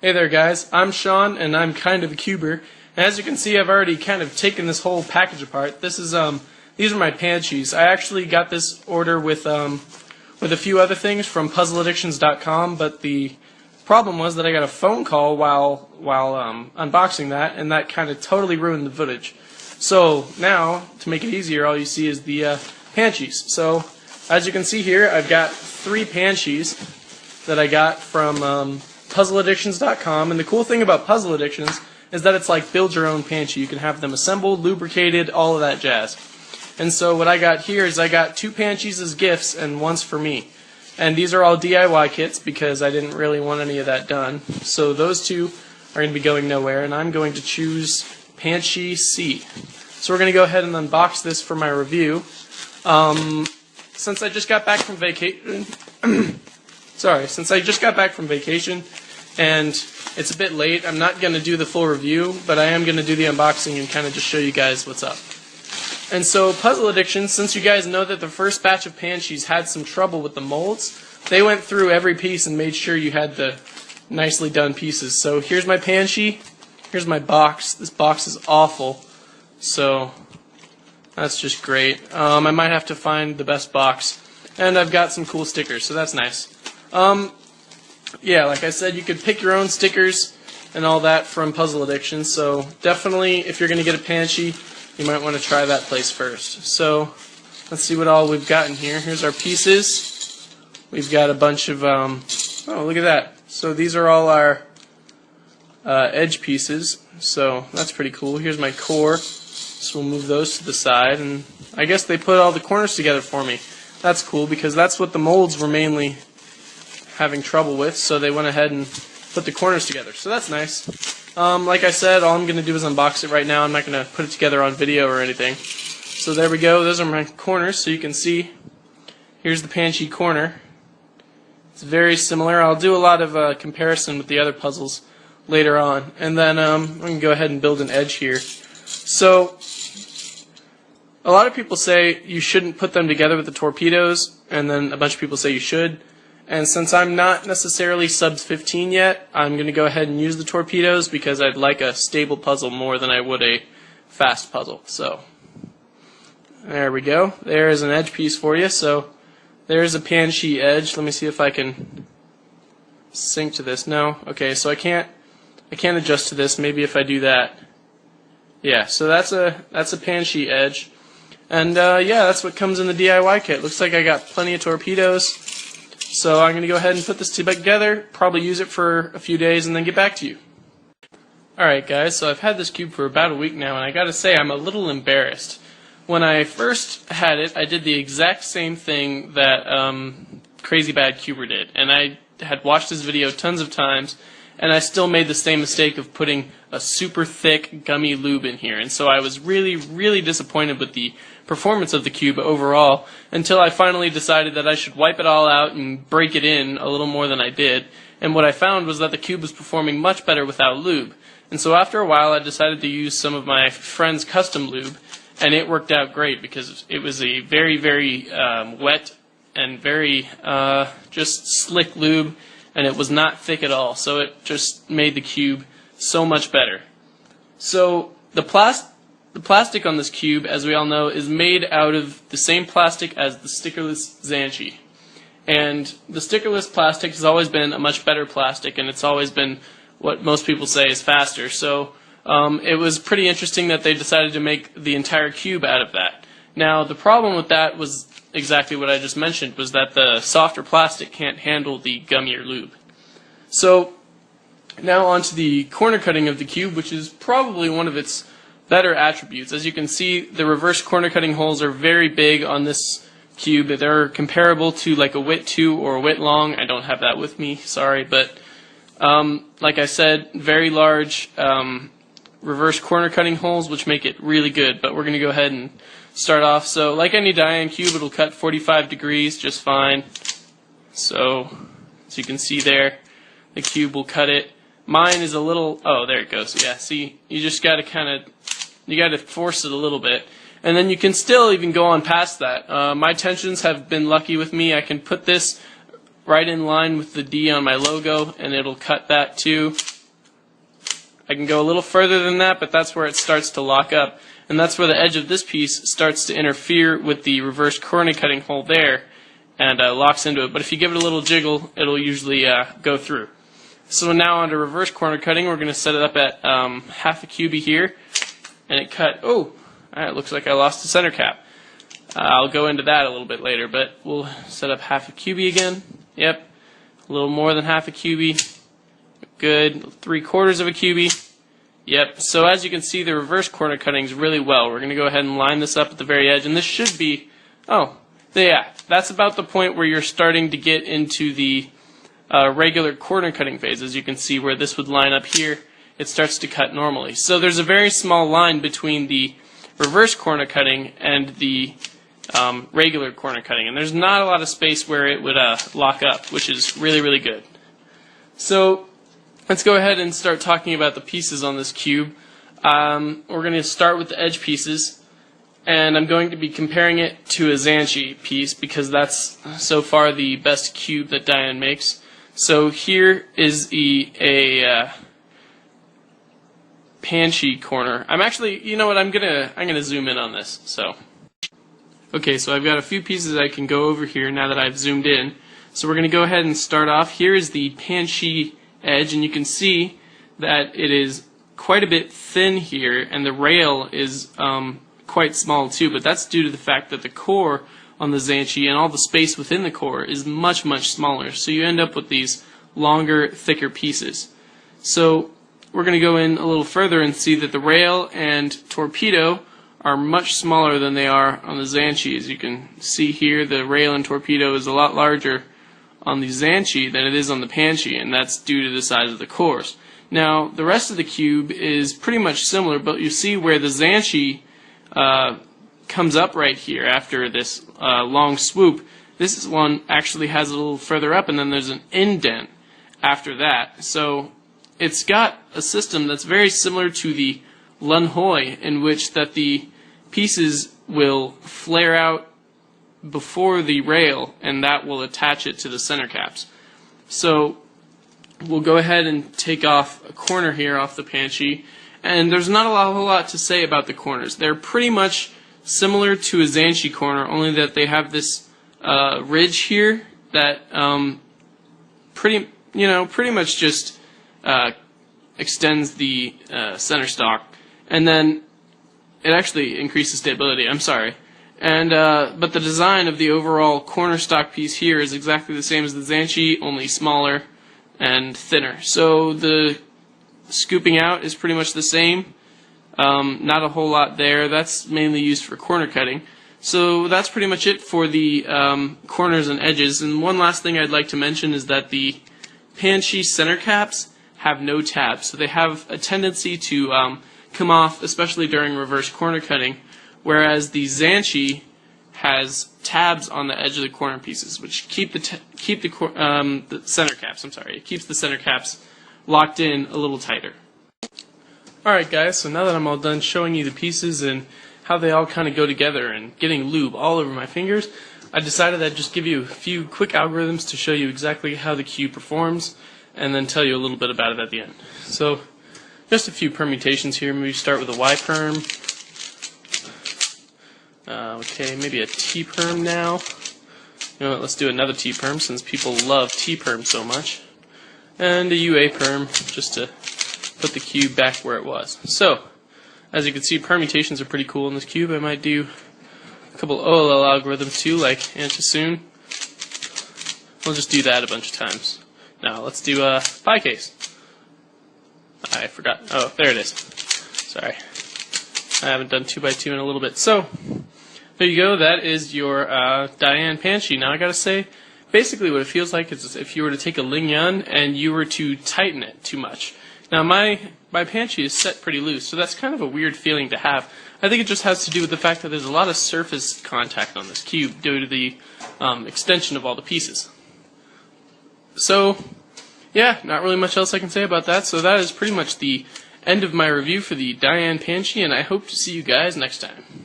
Hey there guys, I'm Sean and I'm kind of a cuber. And as you can see, I've already kind of taken this whole package apart. These are my Panshis. I actually got this order with a few other things from puzzleaddictions.com, but the problem was that I got a phone call while unboxing that, and that kind of totally ruined the footage. So now, to make it easier, all you see is the Panshis. So as you can see here, I've got 3 Panshis that I got from puzzleaddictions.com, and the cool thing about Puzzle Addictions is that it's like build your own Panshi. You can have them assembled, lubricated, all of that jazz. And so what I got here is I got 2 Panshis as gifts and one's for me. And these are all DIY kits because I didn't really want any of that done. So those 2 are going to be going nowhere, and I'm going to choose Panshi C. So we're going to go ahead and unbox this for my review. Since I just got back from vacation, and it's a bit late, I'm not going to do the full review, but I am going to do the unboxing and kind of just show you guys what's up. And so Puzzle Addictions, since you guys know that the first batch of Panshis had some trouble with the molds, they went through every piece and made sure you had the nicely done pieces. So here's my Panshi, here's my box. This box is awful, so that's just great. I might have to find the best box. And I've got some cool stickers, so that's nice. Yeah, like I said, you could pick your own stickers and all that from Puzzle Addictions, so definitely if you're going to get a Panshi, you might want to try that place first. So let's see what all we've got in here. Here's our pieces. We've got a bunch of, oh, look at that. So these are all our edge pieces, so that's pretty cool. Here's my core, so we'll move those to the side, and I guess they put all the corners together for me. That's cool because that's what the molds were mainly having trouble with, so they went ahead and put the corners together. So that's nice. Like I said, all I'm going to do is unbox it right now. I'm not going to put it together on video or anything. So there we go. Those are my corners, so you can see. Here's the Panshi corner. It's very similar. I'll do a lot of comparison with the other puzzles later on. And then I'm going to go ahead and build an edge here. So a lot of people say you shouldn't put them together with the torpedoes, and then a bunch of people say you should. And since I'm not necessarily sub 15 yet, I'm going to go ahead and use the torpedoes because I'd like a stable puzzle more than I would a fast puzzle. So there we go. There is an edge piece for you. So there's a Panshi edge. Let me see if I can sync to this. No. Okay, so I can't adjust to this. Maybe if I do that. Yeah, so that's a Panshi edge. And yeah, that's what comes in the DIY kit. Looks like I got plenty of torpedoes. So I'm going to go ahead and put this together, probably use it for a few days, and then get back to you. Alright guys, so I've had this cube for about a week now, and I gotta say I'm a little embarrassed. When I first had it, I did the exact same thing that Crazy Bad Cuber did, and I had watched this video tons of times, and I still made the same mistake of putting a super thick gummy lube in here, and so I was really, really disappointed with the performance of the cube overall until I finally decided that I should wipe it all out and break it in a little more than I did, and what I found was that the cube was performing much better without lube. And so after a while I decided to use some of my friend's custom lube, and it worked out great because it was a very, very wet and very just slick lube, and it was not thick at all, so it just made the cube so much better. So the plastic on this cube, as we all know, is made out of the same plastic as the stickerless Zanchi. And the stickerless plastic has always been a much better plastic, and it's always been what most people say is faster. So it was pretty interesting that they decided to make the entire cube out of that. Now, the problem with that was exactly what I just mentioned, was that the softer plastic can't handle the gummier lube. So now onto the corner cutting of the cube, which is probably one of its better attributes. As you can see, the reverse corner cutting holes are very big on this cube. They're comparable to like a WIT 2 or a WIT long. I don't have that with me, sorry, but like I said, very large reverse corner cutting holes, which make it really good. But we're going to go ahead and start off. So like any Dayan cube, it'll cut 45 degrees just fine. So as you can see there, the cube will cut it. Mine is a little, oh, there it goes. Yeah, see, you just got to you got to force it a little bit. And then you can still even go on past that. My tensions have been lucky with me. I can put this right in line with the D on my logo, and it'll cut that too. I can go a little further than that, but that's where it starts to lock up. And that's where the edge of this piece starts to interfere with the reverse corner cutting hole there and locks into it. But if you give it a little jiggle, it'll usually go through. So now onto reverse corner cutting, we're going to set it up at half a cubie here. And it cut, oh, it looks like I lost the center cap. I'll go into that a little bit later, but we'll set up half a cubie again. Yep, a little more than half a cubie. Good, 3/4 of a cubie. Yep, so as you can see, the reverse corner cutting is really well. We're going to go ahead and line this up at the very edge, and this should be, oh, yeah, that's about the point where you're starting to get into the regular corner cutting phase. As you can see where this would line up here, it starts to cut normally. So there's a very small line between the reverse corner cutting and the regular corner cutting, and there's not a lot of space where it would lock up, which is really, really good. So let's go ahead and start talking about the pieces on this cube. We're going to start with the edge pieces, and I'm going to be comparing it to a Panshi piece because that's so far the best cube that Dayan makes. So here is a Panshi corner. I'm actually, you know what, I'm gonna zoom in on this. So, okay, so I've got a few pieces I can go over here now that I've zoomed in. So we're gonna go ahead and start off. Here is the Panshi edge, and you can see that it is quite a bit thin here, and the rail is quite small too, but that's due to the fact that the core on the Panshi and all the space within the core is much, much smaller. So you end up with these longer, thicker pieces. So we're going to go in a little further and see that the rail and torpedo are much smaller than they are on the Panshi. As you can see here, the rail and torpedo is a lot larger on the Panshi than it is on the Panshi, and that's due to the size of the cores. Now, the rest of the cube is pretty much similar, but you see where the Panshi comes up right here after this long swoop. This one actually has a little further up, and then there's an indent after that. So it's got a system that's very similar to the Lun Hoi, in which that the pieces will flare out before the rail, and that will attach it to the center caps. So we'll go ahead and take off a corner here off the Panshi, and there's not a whole lot to say about the corners. They're pretty much similar to a Panshi corner, only that they have this ridge here that pretty much just extends the center stock, and then it actually increases stability. I'm sorry. And but the design of the overall corner stock piece here is exactly the same as the Panshi, only smaller and thinner. So the scooping out is pretty much the same. Not a whole lot there. That's mainly used for corner cutting. So that's pretty much it for the corners and edges. And one last thing I'd like to mention is that the Panshi center caps have no tabs. So they have a tendency to come off, especially during reverse corner cutting, whereas the Panshi has tabs on the edge of the corner pieces, which keep the center caps. It keeps the center caps locked in a little tighter. Alright guys, so now that I'm all done showing you the pieces and how they all kind of go together and getting lube all over my fingers, I decided I'd just give you a few quick algorithms to show you exactly how the cube performs and then tell you a little bit about it at the end. So just a few permutations here. Maybe start with a Y perm. Okay, maybe a T perm now. You know what, let's do another T perm since people love T perm so much. And a UA perm just to put the cube back where it was. So, as you can see, permutations are pretty cool in this cube. I might do a couple OLL algorithms too, like antisoon. We'll just do that a bunch of times. Now, let's do a pi case. I forgot. Oh, there it is. Sorry. I haven't done 2x2 in a little bit. So, there you go. That is your Dayan Panshi. Now, I gotta say, basically what it feels like is if you were to take a Ling Yun and you were to tighten it too much. Now my Panshi is set pretty loose, so that's kind of a weird feeling to have. I think it just has to do with the fact that there's a lot of surface contact on this cube due to the extension of all the pieces. So, yeah, not really much else I can say about that. So that is pretty much the end of my review for the Dayan Panshi, and I hope to see you guys next time.